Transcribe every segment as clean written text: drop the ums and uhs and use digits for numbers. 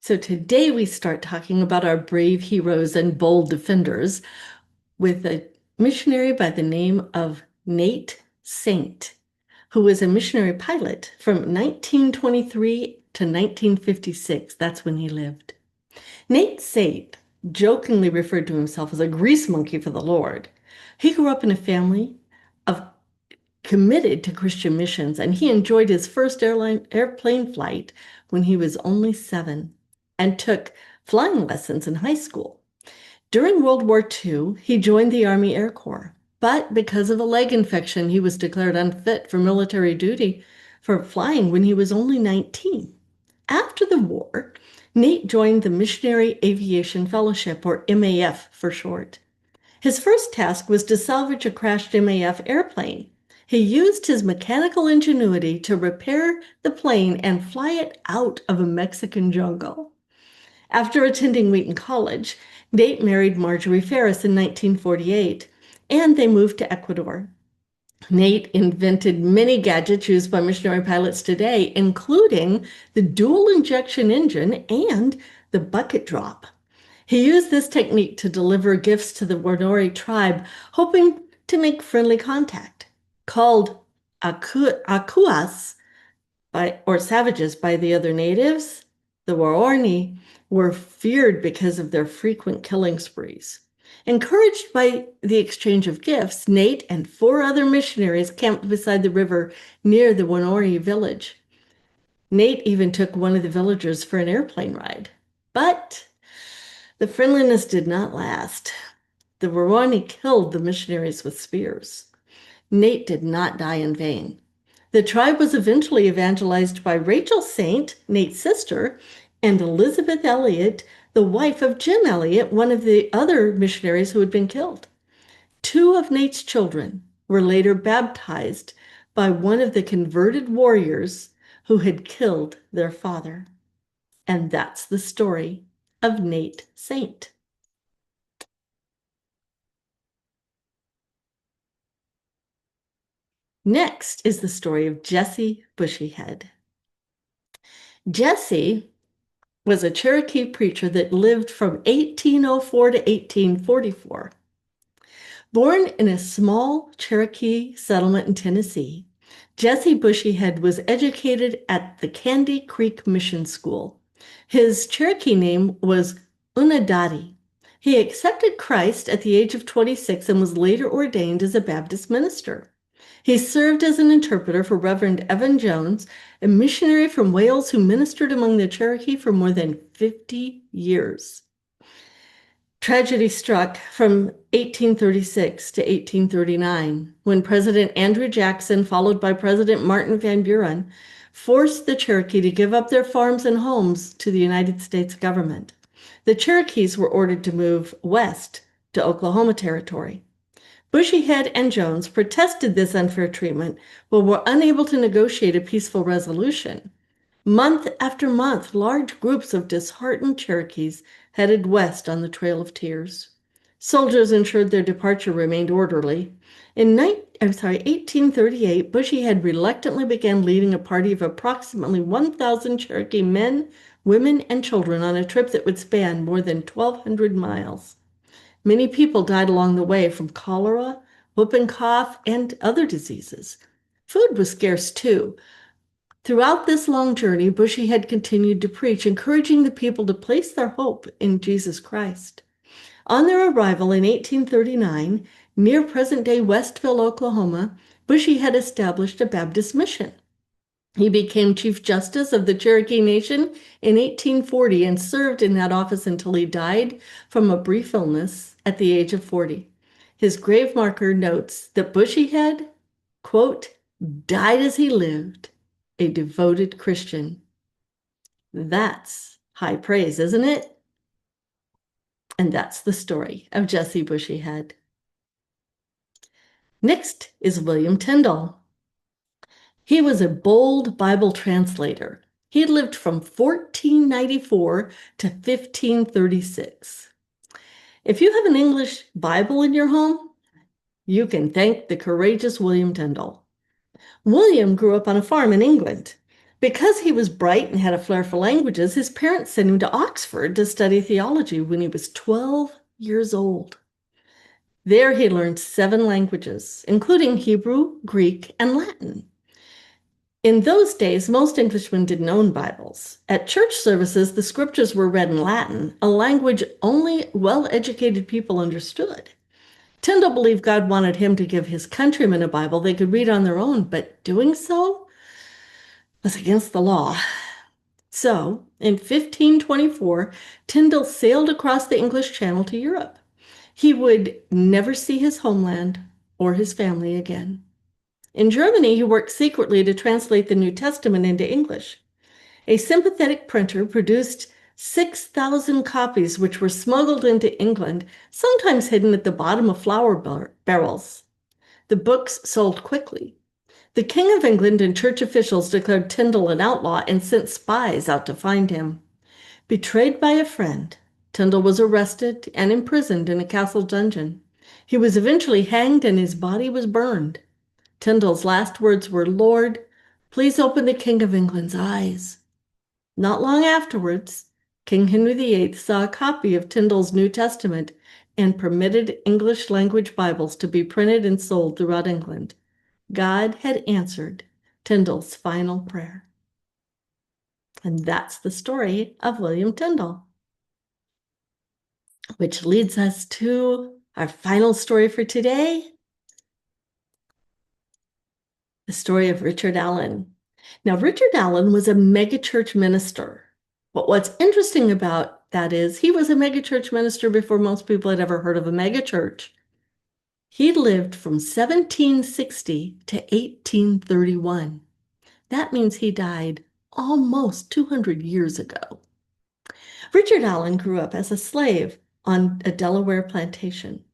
So today we start talking about our brave heroes and bold defenders with a missionary by the name of Nate Saint, who was a missionary pilot from 1923 to 1956. That's when he lived. Nate Saint jokingly referred to himself as a grease monkey for the Lord. He grew up in a family of committed to Christian missions, and he enjoyed his first airplane flight when he was only 7 and took flying lessons in high school. During World War II, he joined the Army Air Corps, but because of a leg infection, he was declared unfit for military duty for flying when he was only 19. After the war, Nate joined the Missionary Aviation Fellowship, or MAF for short. His first task was to salvage a crashed MAF airplane. He used his mechanical ingenuity to repair the plane and fly it out of a Mexican jungle. After attending Wheaton College, Nate married Marjorie Ferris in 1948, and they moved to Ecuador. Nate invented many gadgets used by missionary pilots today, including the dual injection engine and the bucket drop. He used this technique to deliver gifts to the Wanori tribe, hoping to make friendly contact. Called akuas or savages by the other natives, the Waorni were feared because of their frequent killing sprees. Encouraged by the exchange of gifts, Nate and 4 other missionaries camped beside the river near the Wanori village. Nate even took one of the villagers for an airplane ride. But the friendliness did not last. The Waorni killed the missionaries with spears. Nate did not die in vain. The tribe was eventually evangelized by Rachel Saint, Nate's sister, and Elizabeth Elliot, the wife of Jim Elliot, one of the other missionaries who had been killed. 2 of Nate's children were later baptized by one of the converted warriors who had killed their father. And that's the story of Nate Saint. Next is the story of Jesse Bushyhead. Jesse was a Cherokee preacher that lived from 1804 to 1844. Born in a small Cherokee settlement in Tennessee, Jesse Bushyhead was educated at the Candy Creek Mission School. His Cherokee name was Unadati. He accepted Christ at the age of 26 and was later ordained as a Baptist minister. He served as an interpreter for Reverend Evan Jones, a missionary from Wales who ministered among the Cherokee for more than 50 years. Tragedy struck from 1836 to 1839 when President Andrew Jackson, followed by President Martin Van Buren, forced the Cherokee to give up their farms and homes to the United States government. The Cherokees were ordered to move west to Oklahoma Territory. Bushyhead and Jones protested this unfair treatment, but were unable to negotiate a peaceful resolution. Month after month, large groups of disheartened Cherokees headed west on the Trail of Tears. Soldiers ensured their departure remained orderly. In 1838, Bushyhead reluctantly began leading a party of approximately 1,000 Cherokee men, women, and children on a trip that would span more than 1,200 miles. Many people died along the way from cholera, whooping cough, and other diseases. Food was scarce too. Throughout this long journey, Bushyhead continued to preach, encouraging the people to place their hope in Jesus Christ. On their arrival in 1839, near present-day Westville, Oklahoma, Bushyhead established a Baptist mission. He became Chief Justice of the Cherokee Nation in 1840 and served in that office until he died from a brief illness at the age of 40. His grave marker notes that Bushyhead, quote, died as he lived, a devoted Christian. That's high praise, isn't it? And that's the story of Jesse Bushyhead. Next is William Tyndale. He was a bold Bible translator. He lived from 1494 to 1536. If you have an English Bible in your home, you can thank the courageous William Tyndale. William grew up on a farm in England. Because he was bright and had a flair for languages, his parents sent him to Oxford to study theology when he was 12 years old. There he learned 7 languages, including Hebrew, Greek, and Latin. In those days, most Englishmen didn't own Bibles. At church services, the scriptures were read in Latin, a language only well-educated people understood. Tyndale believed God wanted him to give his countrymen a Bible they could read on their own, but doing so was against the law. So, in 1524, Tyndale sailed across the English Channel to Europe. He would never see his homeland or his family again. In Germany, he worked secretly to translate the New Testament into English. A sympathetic printer produced 6,000 copies, which were smuggled into England, sometimes hidden at the bottom of flour barrels. The books sold quickly. The King of England and church officials declared Tyndale an outlaw and sent spies out to find him. Betrayed by a friend, Tyndale was arrested and imprisoned in a castle dungeon. He was eventually hanged and his body was burned. Tyndale's last words were, "Lord, please open the King of England's eyes." Not long afterwards, King Henry VIII saw a copy of Tyndale's New Testament and permitted English language Bibles to be printed and sold throughout England. God had answered Tyndale's final prayer. And that's the story of William Tyndale, which leads us to our final story for today, the story of Richard Allen. Now, Richard Allen was a megachurch minister. But what's interesting about that is he was a megachurch minister before most people had ever heard of a megachurch. He lived from 1760 to 1831. That means he died almost 200 years ago. Richard Allen grew up as a slave on a Delaware plantation.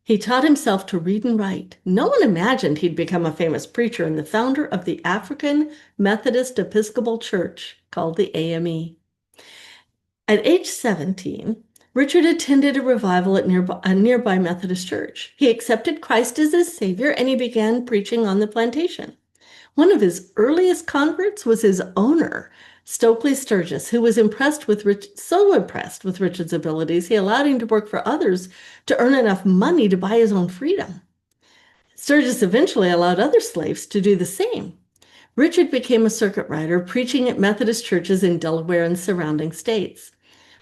He taught himself to read and write. No one imagined he'd become a famous preacher and the founder of the African Methodist Episcopal Church, called the AME. At age 17, Richard attended a revival at a nearby Methodist church. He accepted Christ as his Savior and he began preaching on the plantation. One of his earliest converts was his owner, Stokely Sturgis, who was so impressed with Richard's abilities, he allowed him to work for others to earn enough money to buy his own freedom. Sturgis eventually allowed other slaves to do the same. Richard became a circuit rider, preaching at Methodist churches in Delaware and surrounding states.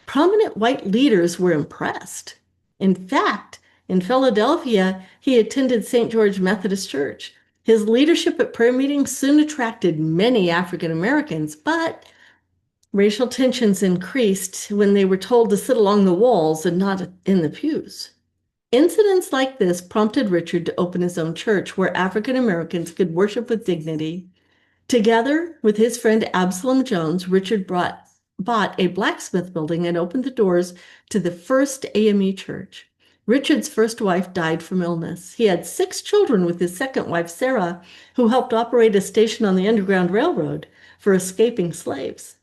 Prominent white leaders were impressed. In fact, in Philadelphia, he attended St. George Methodist Church. His leadership at prayer meetings soon attracted many African Americans, but racial tensions increased when they were told to sit along the walls and not in the pews. Incidents like this prompted Richard to open his own church where African Americans could worship with dignity. Together with his friend Absalom Jones, Richard bought a blacksmith building and opened the doors to the first AME church. Richard's first wife died from illness. He had 6 children with his second wife, Sarah, who helped operate a station on the Underground Railroad for escaping slaves.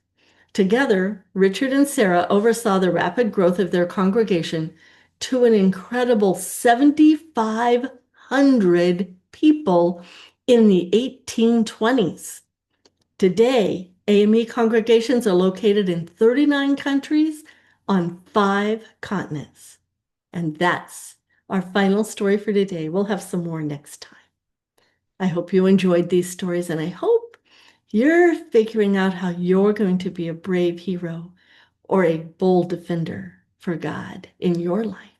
Together, Richard and Sarah oversaw the rapid growth of their congregation to an incredible 7,500 people in the 1820s. Today, AME congregations are located in 39 countries on 5 continents. And that's our final story for today. We'll have some more next time. I hope you enjoyed these stories, and I hope you're figuring out how you're going to be a brave hero or a bold defender for God in your life.